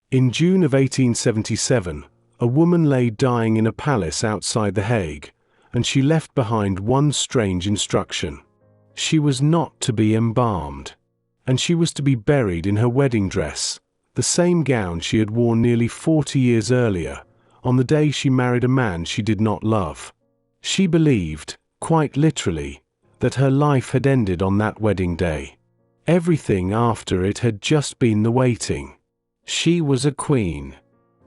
In June of 1877, a woman lay dying in a palace outside The Hague, and she left behind one strange instruction. She was not to be embalmed, and she was to be buried in her wedding dress, the same gown she had worn nearly 40 years earlier, on the day she married a man she did not love. She believed, quite literally, that her life had ended on that wedding day. Everything after it had just been the waiting. She was a queen.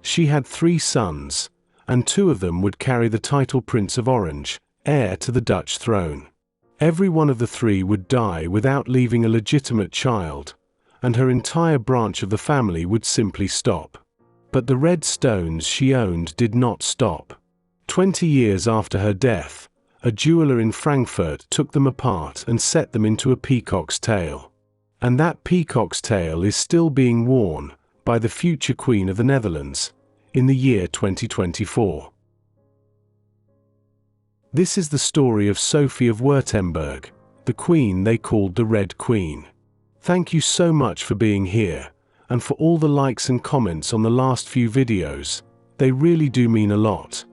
She had 3 sons, and 2 of them would carry the title Prince of Orange, heir to the Dutch throne. Every one of the 3 would die without leaving a legitimate child, and her entire branch of the family would simply stop. But the red stones she owned did not stop. 20 years after her death, a jeweler in Frankfurt took them apart and set them into a peacock's tail. And that peacock's tail is still being worn by the future Queen of the Netherlands in the year 2024. This is the story of Sophie of Württemberg, the queen they called the Red Queen. Thank you so much for being here, and for all the likes and comments on the last few videos. They really do mean a lot.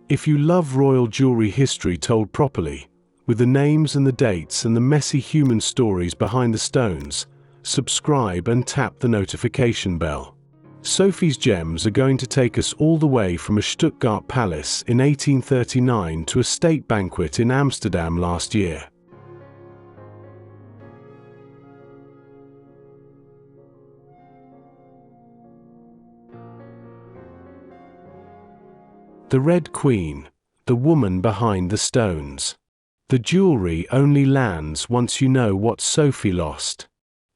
If you love royal jewelry history told properly, with the names and the dates and the messy human stories behind the stones, subscribe and tap the notification bell. Sophie's gems are going to take us all the way from a Stuttgart palace in 1839 to a state banquet in Amsterdam last year. The Red Queen, the woman behind the stones. The jewelry only lands once you know what Sophie lost.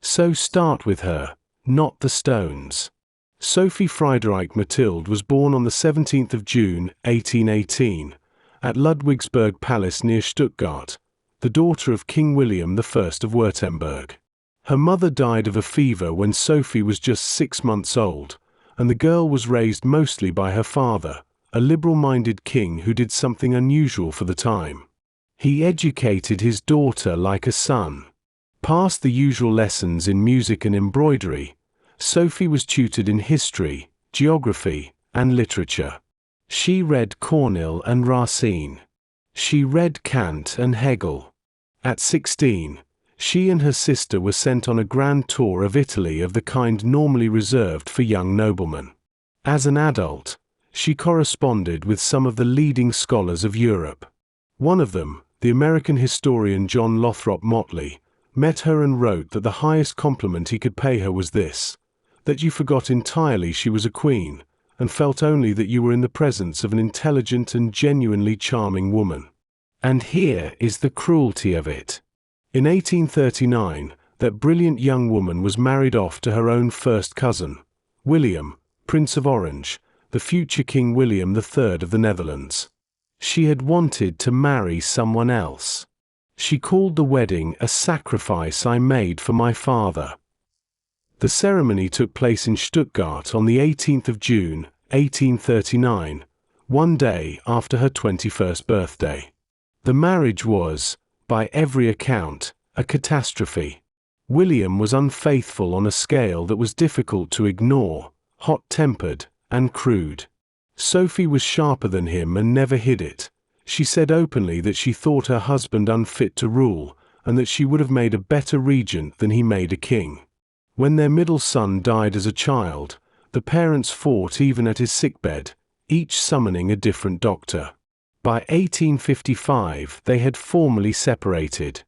So start with her, not the stones. Sophie Friederike Mathilde was born on the 17th of June, 1818, at Ludwigsburg Palace near Stuttgart, the daughter of King William I of Württemberg. Her mother died of a fever when Sophie was just 6 months old, and the girl was raised mostly by her father, a liberal-minded king who did something unusual for the time. He educated his daughter like a son. Past the usual lessons in music and embroidery, Sophie was tutored in history, geography, and literature. She read Cornell and Racine. She read Kant and Hegel. At 16, she and her sister were sent on a grand tour of Italy of the kind normally reserved for young noblemen. As an adult, she corresponded with some of the leading scholars of Europe. One of them, the American historian John Lothrop Motley, met her and wrote that the highest compliment he could pay her was this: that you forgot entirely she was a queen, and felt only that you were in the presence of an intelligent and genuinely charming woman. And here is the cruelty of it. In 1839, that brilliant young woman was married off to her own first cousin, William, Prince of Orange, the future King William III of the Netherlands. She had wanted to marry someone else. She called the wedding a sacrifice I made for my father. The ceremony took place in Stuttgart on the 18th of June, 1839, one day after her 21st birthday. The marriage was, by every account, a catastrophe. William was unfaithful on a scale that was difficult to ignore, hot-tempered, and crude. Sophie was sharper than him and never hid it. She said openly that she thought her husband unfit to rule, and that she would have made a better regent than he made a king. When their middle son died as a child, the parents fought even at his sickbed, each summoning a different doctor. By 1855 they had formally separated.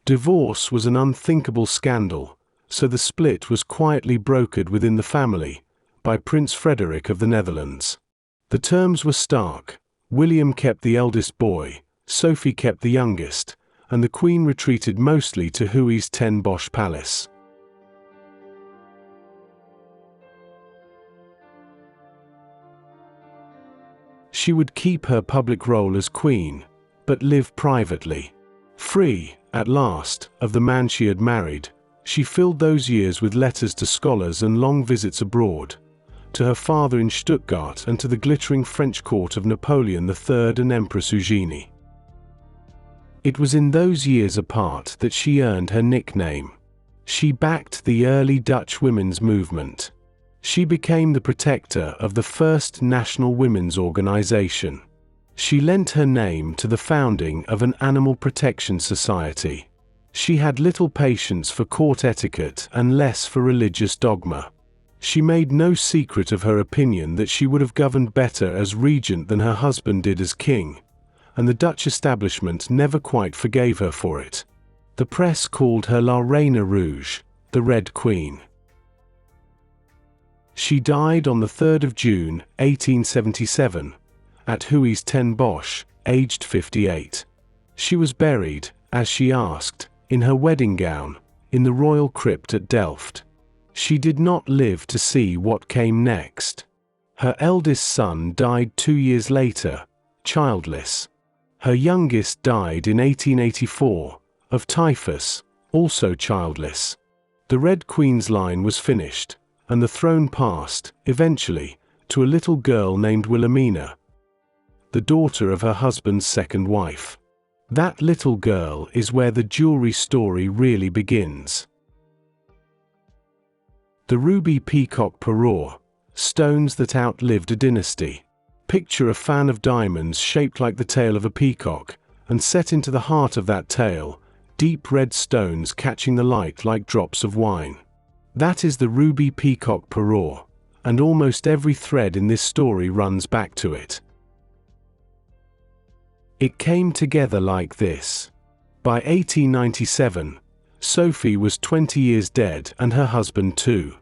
Divorce was an unthinkable scandal, so the split was quietly brokered within the family by Prince Frederick of the Netherlands. The terms were stark. William kept the eldest boy, Sophie kept the youngest, and the Queen retreated mostly to Hui's Ten Bosch Palace. She would keep her public role as queen, but live privately. Free, at last, of the man she had married, she filled those years with letters to scholars and long visits abroad, to her father in Stuttgart and to the glittering French court of Napoleon III and Empress Eugenie. It was in those years apart that she earned her nickname. She backed the early Dutch women's movement. She became the protector of the first national women's organization. She lent her name to the founding of an animal protection society. She had little patience for court etiquette and less for religious dogma. She made no secret of her opinion that she would have governed better as regent than her husband did as king, and the Dutch establishment never quite forgave her for it. The press called her La Reine Rouge, the Red Queen. She died on the 3rd of June, 1877, at Huys ten Bosch, aged 58. She was buried, as she asked, in her wedding gown, in the royal crypt at Delft. She did not live to see what came next. Her eldest son died 2 years later, childless. Her youngest died in 1884, of typhus, also childless. The Red Queen's line was finished, and the throne passed, eventually, to a little girl named Wilhelmina, the daughter of her husband's second wife. That little girl is where the jewelry story really begins. The ruby peacock parure, stones that outlived a dynasty. Picture a fan of diamonds shaped like the tail of a peacock, and set into the heart of that tail, deep red stones catching the light like drops of wine. That is the ruby peacock parure, and almost every thread in this story runs back to it. It came together like this. By 1897, Sophie was 20 years dead and her husband too.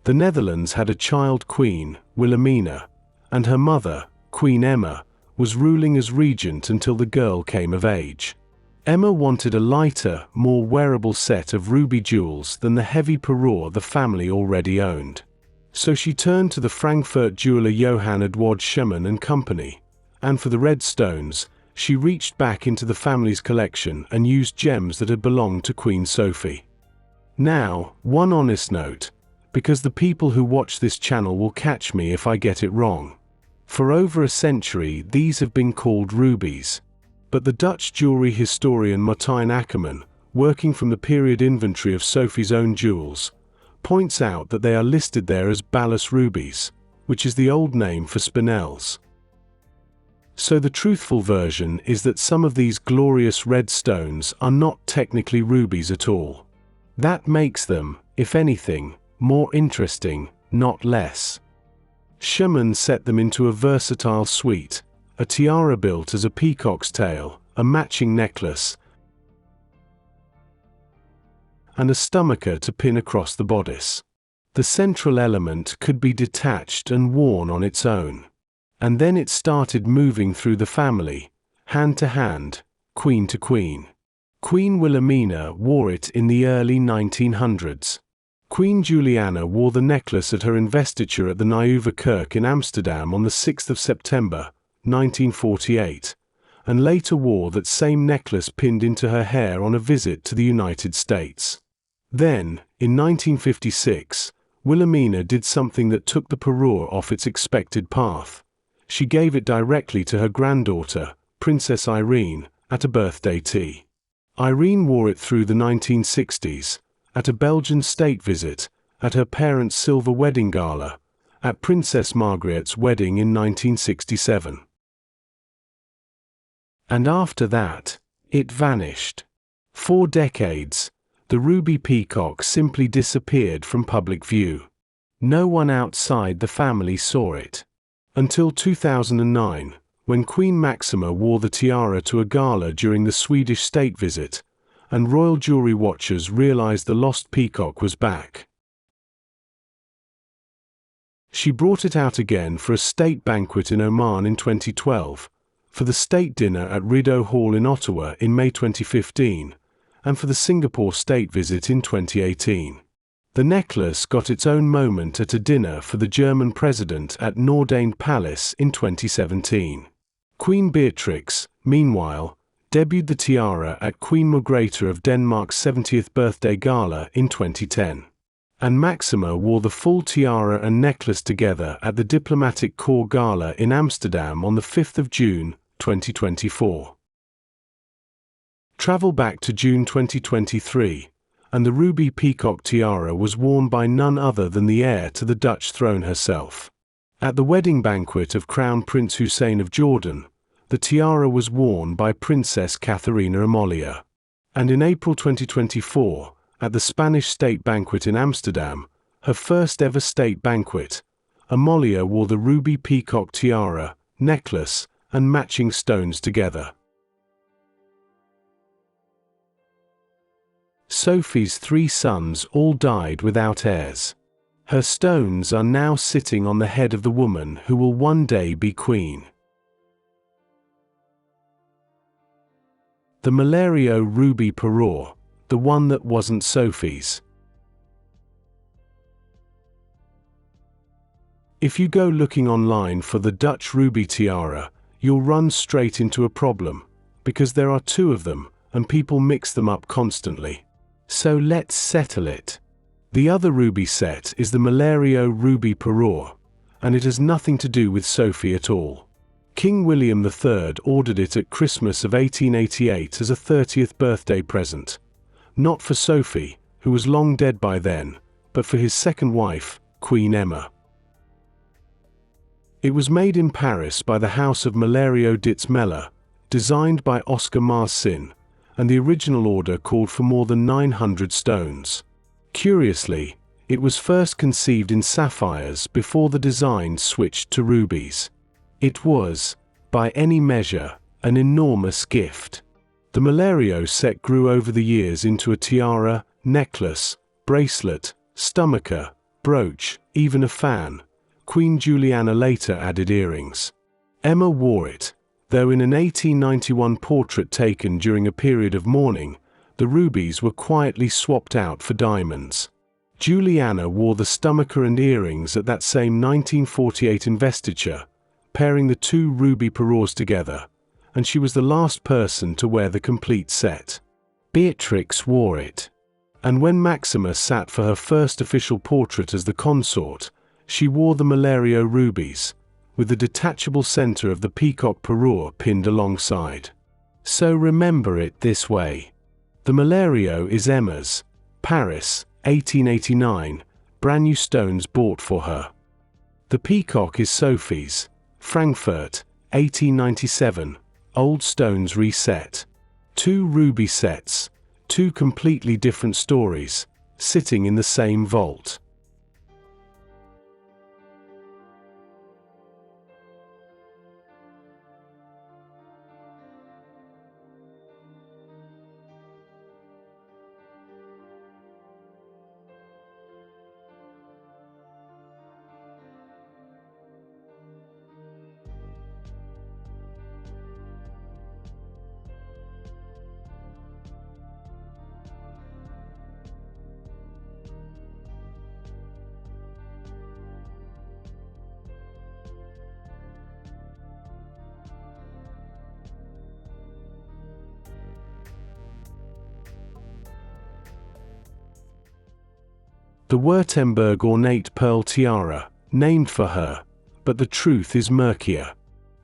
The Netherlands had a child queen, Wilhelmina, and her mother, Queen Emma, was ruling as regent until the girl came of age. Emma wanted a lighter, more wearable set of ruby jewels than the heavy parure the family already owned. So she turned to the Frankfurt jeweler Johann Eduard Schumann and Company, and for the red stones, she reached back into the family's collection and used gems that had belonged to Queen Sophie. Now, one honest note, because the people who watch this channel will catch me if I get it wrong. For over a century, these have been called rubies. But the Dutch jewelry historian Martijn Ackerman, working from the period inventory of Sophie's own jewels, points out that they are listed there as balas rubies, which is the old name for spinels. So the truthful version is that some of these glorious red stones are not technically rubies at all. That makes them, if anything, more interesting, not less. Schumann set them into a versatile suite, a tiara built as a peacock's tail, a matching necklace, and a stomacher to pin across the bodice. The central element could be detached and worn on its own. And then it started moving through the family, hand to hand, queen to queen. Queen Wilhelmina wore it in the early 1900s. Queen Juliana wore the necklace at her investiture at the Nieuwe Kerk in Amsterdam on the 6th of September, 1948, and later wore that same necklace pinned into her hair on a visit to the United States. Then, in 1956, Wilhelmina did something that took the parure off its expected path. She gave it directly to her granddaughter, Princess Irene, at a birthday tea. Irene wore it through the 1960s, at a Belgian state visit, at her parents' silver wedding gala, at Princess Margret's wedding in 1967. And after that, it vanished. For decades, the ruby peacock simply disappeared from public view. No one outside the family saw it. Until 2009, when Queen Máxima wore the tiara to a gala during the Swedish state visit, and royal jewelry watchers realized the lost peacock was back. She brought it out again for a state banquet in Oman in 2012, for the state dinner at Rideau Hall in Ottawa in May 2015, and for the Singapore state visit in 2018. The necklace got its own moment at a dinner for the German president at Noordeinde Palace in 2017. Queen Beatrix, meanwhile, debuted the tiara at Queen Margrethe of Denmark's 70th birthday gala in 2010. And Máxima wore the full tiara and necklace together at the Diplomatic Corps Gala in Amsterdam on the 5th of June, 2024. Travel back to June 2023, and the ruby peacock tiara was worn by none other than the heir to the Dutch throne herself. At the wedding banquet of Crown Prince Hussein of Jordan, the tiara was worn by Princess Catharina-Amalia. And in April 2024, at the Spanish state banquet in Amsterdam, her first ever state banquet, Amalia wore the ruby peacock tiara, necklace, and matching stones together. Sophie's 3 sons all died without heirs. Her stones are now sitting on the head of the woman who will one day be queen. The Mellerio ruby parure, the one that wasn't Sophie's. If you go looking online for the Dutch ruby tiara, you'll run straight into a problem, because there are 2 of them, and people mix them up constantly. So let's settle it. The other ruby set is the Mellerio ruby parure, and it has nothing to do with Sophie at all. King William III ordered it at Christmas of 1888 as a 30th birthday present, not for Sophie, who was long dead by then, but for his second wife, Queen Emma. It was made in Paris by the House of Mellerio Melle, designed by Oscar Marcin, and the original order called for more than 900 stones. Curiously, it was first conceived in sapphires before the design switched to rubies. It was, by any measure, an enormous gift. The Mellerio set grew over the years into a tiara, necklace, bracelet, stomacher, brooch, even a fan. Queen Juliana later added earrings. Emma wore it, though in an 1891 portrait taken during a period of mourning, the rubies were quietly swapped out for diamonds. Juliana wore the stomacher and earrings at that same 1948 investiture, pairing the 2 ruby parures together, and she was the last person to wear the complete set. Beatrix wore it. And when Máxima sat for her first official portrait as the consort, she wore the Mellerio rubies, with the detachable center of the peacock parure pinned alongside. So remember it this way. The Mellerio is Emma's, Paris, 1889, brand new stones bought for her. The peacock is Sophie's, Frankfurt, 1897, old stones reset. 2 ruby sets, 2 completely different stories, sitting in the same vault. The Württemberg ornate pearl tiara, named for her, but the truth is murkier.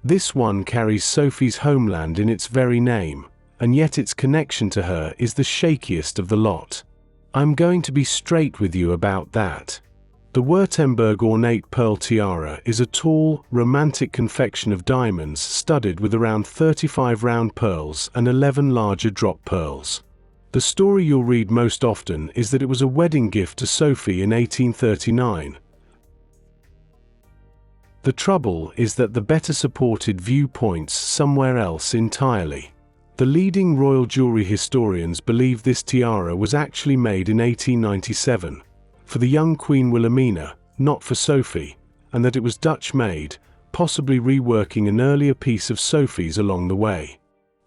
This one carries Sophie's homeland in its very name, and yet its connection to her is the shakiest of the lot. I'm going to be straight with you about that. The Württemberg ornate pearl tiara is a tall, romantic confection of diamonds studded with around 35 round pearls and 11 larger drop pearls. The story you'll read most often is that it was a wedding gift to Sophie in 1839. The trouble is that the better supported view points somewhere else entirely. The leading royal jewelry historians believe this tiara was actually made in 1897, for the young Queen Wilhelmina, not for Sophie, and that it was Dutch-made, possibly reworking an earlier piece of Sophie's along the way.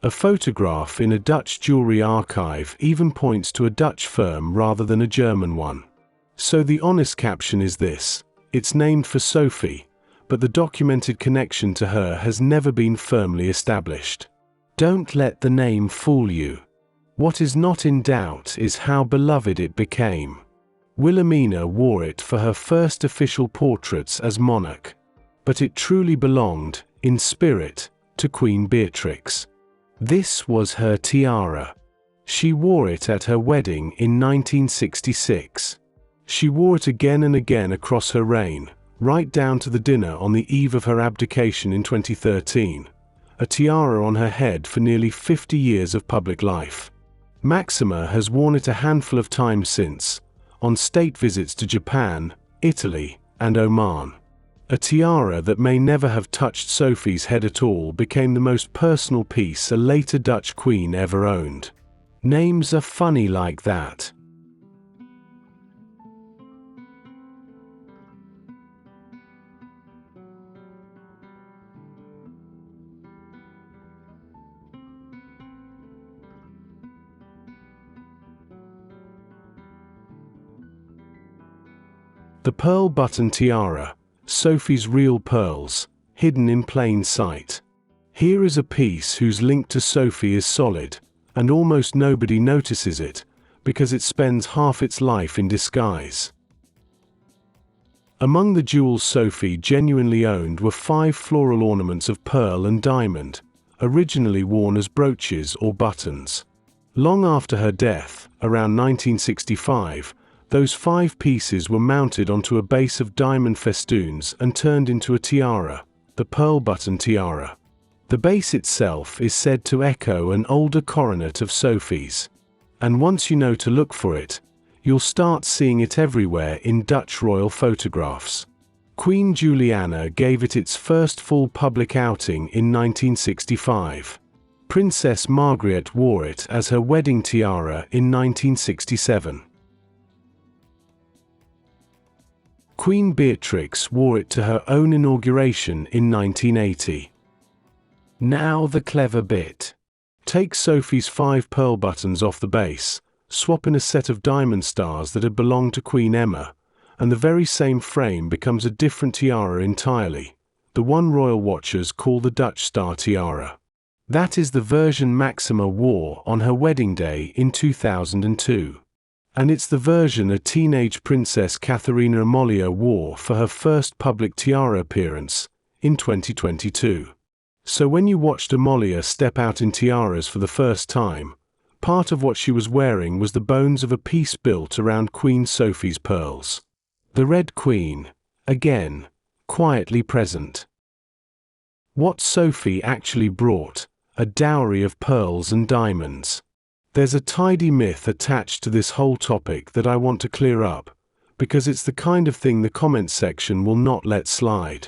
A photograph in a Dutch jewelry archive even points to a Dutch firm rather than a German one. So the honest caption is this: it's named for Sophie, but the documented connection to her has never been firmly established. Don't let the name fool you. What is not in doubt is how beloved it became. Wilhelmina wore it for her first official portraits as monarch, but it truly belonged, in spirit, to Queen Beatrix. This was her tiara. She wore it at her wedding in 1966. She wore it again and again across her reign, right down to the dinner on the eve of her abdication in 2013, a tiara on her head for nearly 50 years of public life. Máxima has worn it a handful of times since, on state visits to Japan, Italy, and Oman. A tiara that may never have touched Sophie's head at all became the most personal piece a later Dutch queen ever owned. Names are funny like that. The pearl button tiara, Sophie's real pearls, hidden in plain sight. Here is a piece whose link to Sophie is solid, and almost nobody notices it, because it spends half its life in disguise. Among the jewels Sophie genuinely owned were 5 floral ornaments of pearl and diamond, originally worn as brooches or buttons. Long after her death, around 1965, those 5 pieces were mounted onto a base of diamond festoons and turned into a tiara, the pearl button tiara. The base itself is said to echo an older coronet of Sophie's. And once you know to look for it, you'll start seeing it everywhere in Dutch royal photographs. Queen Juliana gave it its first full public outing in 1965. Princess Margriet wore it as her wedding tiara in 1967. Queen Beatrix wore it to her own inauguration in 1980. Now the clever bit. Take Sophie's 5 pearl buttons off the base, swap in a set of diamond stars that had belonged to Queen Emma, and the very same frame becomes a different tiara entirely, the one royal watchers call the Dutch star tiara. That is the version Máxima wore on her wedding day in 2002. And it's the version a teenage Princess Catharina-Amalia wore for her first public tiara appearance in 2022. So when you watched Amalia step out in tiaras for the first time, part of what she was wearing was the bones of a piece built around Queen Sophie's pearls. The Red Queen, again, quietly present. What Sophie actually brought, a dowry of pearls and diamonds. There's a tidy myth attached to this whole topic that I want to clear up, because it's the kind of thing the comments section will not let slide.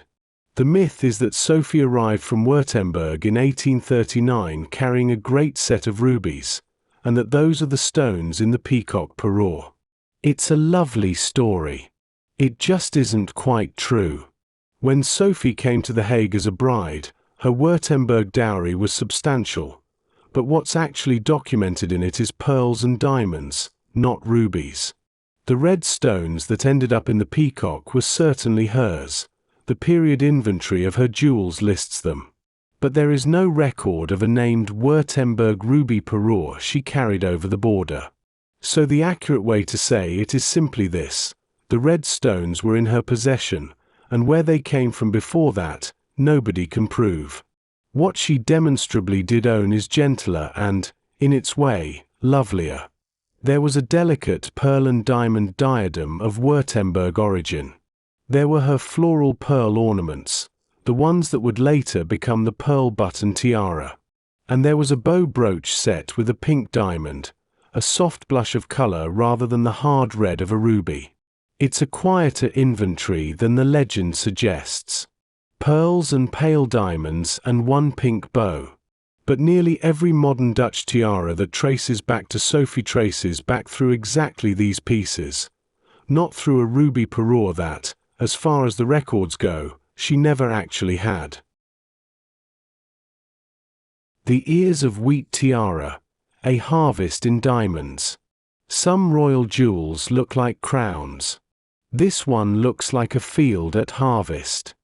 The myth is that Sophie arrived from Württemberg in 1839 carrying a great set of rubies, and that those are the stones in the peacock parure. It's a lovely story. It just isn't quite true. When Sophie came to The Hague as a bride, her Württemberg dowry was substantial. But what's actually documented in it is pearls and diamonds, not rubies. The red stones that ended up in the peacock were certainly hers. The period inventory of her jewels lists them. But there is no record of a named Württemberg ruby parure she carried over the border. So the accurate way to say it is simply this: the red stones were in her possession, and where they came from before that, nobody can prove. What she demonstrably did own is gentler and, in its way, lovelier. There was a delicate pearl and diamond diadem of Württemberg origin. There were her floral pearl ornaments, the ones that would later become the pearl button tiara. And there was a bow brooch set with a pink diamond, a soft blush of color rather than the hard red of a ruby. It's a quieter inventory than the legend suggests. Pearls and pale diamonds and one pink bow. But nearly every modern Dutch tiara that traces back to Sophie traces back through exactly these pieces. Not through a ruby parure that, as far as the records go, she never actually had. The ears of wheat tiara, a harvest in diamonds. Some royal jewels look like crowns. This one looks like a field at harvest.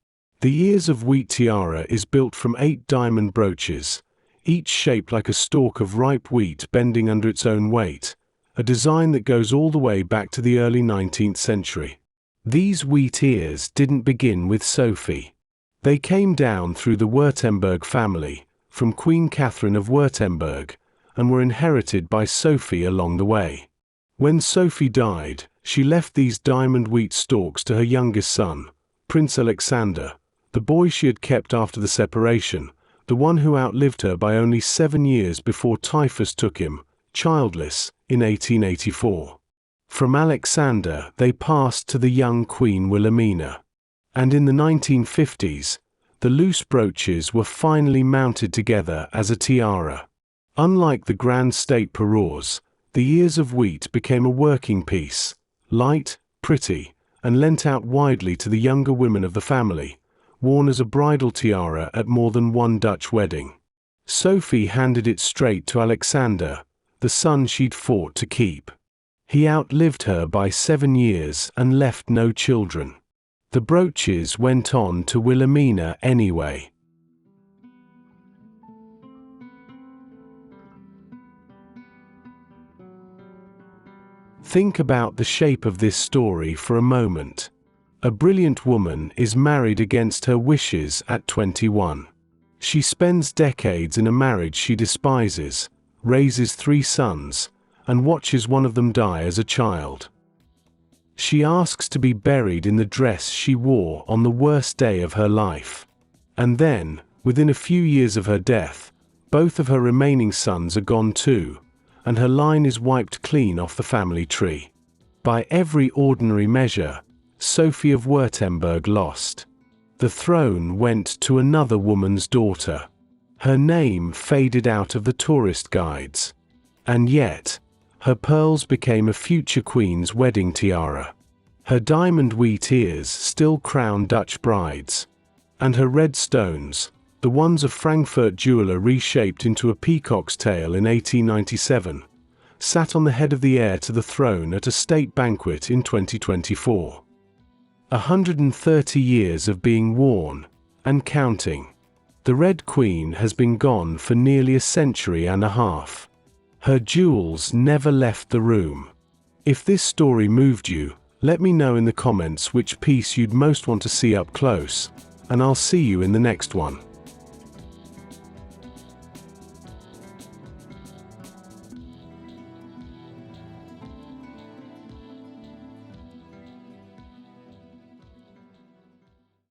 The ears of wheat tiara is built from 8 diamond brooches, each shaped like a stalk of ripe wheat bending under its own weight, a design that goes all the way back to the early 19th century. These wheat ears didn't begin with Sophie. They came down through the Württemberg family, from Queen Catherine of Württemberg, and were inherited by Sophie along the way. When Sophie died, she left these diamond wheat stalks to her youngest son, Prince Alexander, the boy she had kept after the separation, the one who outlived her by only 7 years before typhus took him, childless, in 1884. From Alexander they passed to the young Queen Wilhelmina. And in the 1950s, the loose brooches were finally mounted together as a tiara. Unlike the grand state parures, the ears of wheat became a working piece, light, pretty, and lent out widely to the younger women of the family, worn as a bridal tiara at more than one Dutch wedding. Sophie handed it straight to Alexander, the son she'd fought to keep. He outlived her by 7 years and left no children. The brooches went on to Wilhelmina anyway. Think about the shape of this story for a moment. A brilliant woman is married against her wishes at 21. She spends decades in a marriage she despises, raises 3 sons, and watches one of them die as a child. She asks to be buried in the dress she wore on the worst day of her life. And then, within a few years of her death, both of her remaining sons are gone too, and her line is wiped clean off the family tree. By every ordinary measure, Sophie of Württemberg lost. The throne went to another woman's daughter. Her name faded out of the tourist guides. And yet, her pearls became a future queen's wedding tiara. Her diamond wheat ears still crown Dutch brides. And her red stones, the ones of Frankfurt jeweler reshaped into a peacock's tail in 1897, sat on the head of the heir to the throne at a state banquet in 2024. 130 years of being worn, and counting. The Red Queen has been gone for nearly a century and a half. Her jewels never left the room. If this story moved you, let me know in the comments which piece you'd most want to see up close, and I'll see you in the next one.